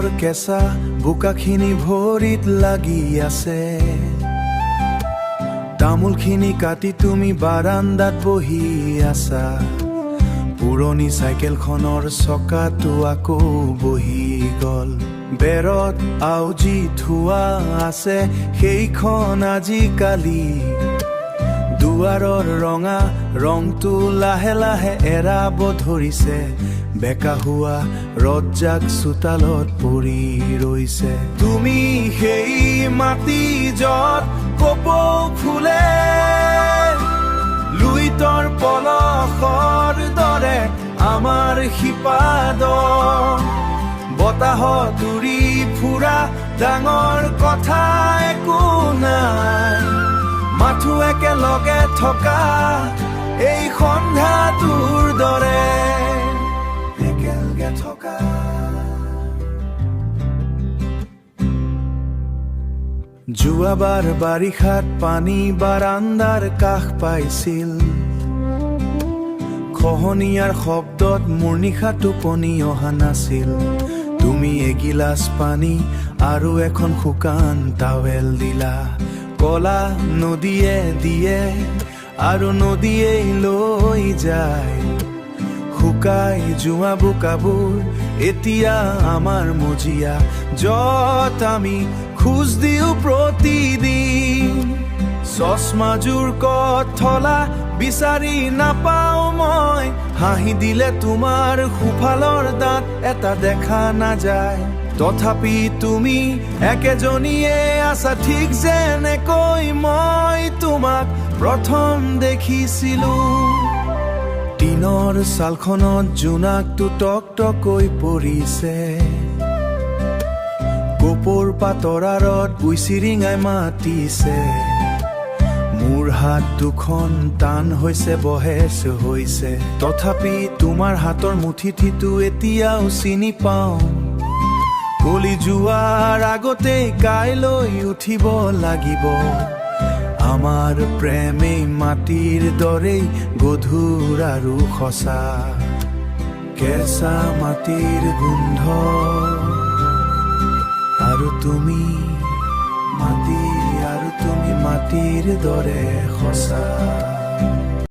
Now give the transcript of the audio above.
ৰ'দৰ কেঁচা বোকাখিনি ভৰিত লাগি আছে। তামোলখিনি কাটি তুমি বাৰান্দাত বহি আছা। পুৰণি চাইকেলখনৰ চকাটো আকৌ বহি গ'ল। বেৰত আউজি থোৱা আছে সেইখন আজিকালি। দুৱাৰৰ ৰঙা ৰংটো লাহে লাহে এৰাব ধৰিছে। বেকা হোৱা ৰজ্জাক চোতালত পৰি ৰৈছে। তুমি সেই মাটি য'ত কপৌ ফুলে লুইতৰ পলসৰ দৰে আমাৰ শিপাদ। বতাহত উৰি ফুৰা ডাঙৰ কথা একো নাই। মাথো একেলগে থকা এই সন্ধ্যাটোৰ দৰে একেলগে থকা। যোৱাবাৰ বাৰিষাত পানী বাৰান্দাৰ কাষ পাইছিল। খহনীয়াৰ শব্দত মোৰ নিশা টোপনি অহা নাছিল। তুমি এগিলাচ পানী আৰু এখন শুকান টাৱেল দিলা। কলা নদীয়ে দিয়ে আৰু নদীয়ে লৈ যায়। শুকাই যোৱা বোকাবোৰ এতিয়া আমাৰ মজিয়া, য'ত আমি খোজ দিওঁ প্ৰতিদিন। চশমাযোৰ ক'ত থলা বিচাৰি নাপাওঁ মই। হাঁহি দিলে তোমাৰ সোঁফালৰ দাঁত এটা দেখা নাযায়। তথাপি তুমি একেজনীয়ে আছা ঠিক যেনেকৈ মই তোমাক প্ৰথম দেখিছিলো। টিনৰ ছালখনত জোনাকটো টকটকৈ পৰিছে। কপৌৰ পাতৰ আঁৰত উইচিৰিঙাই মাতিছে। মোৰ হাত দুখন টান হৈছে বহেচ হৈছে। তথাপি তোমাৰ হাতৰ মুঠিটো এতিয়াও চিনি পাওঁ। কলি যোৱাৰ আগতেই কাইলৈ উঠিব লাগিব। আমাৰ প্ৰেমেই মাটিৰ দৰেই গধুৰ আৰু সঁচা। কেঁচা মাটিৰ গোন্ধ আৰু তুমি মাটি আৰু তুমি মাটিৰ দৰে সঁচা।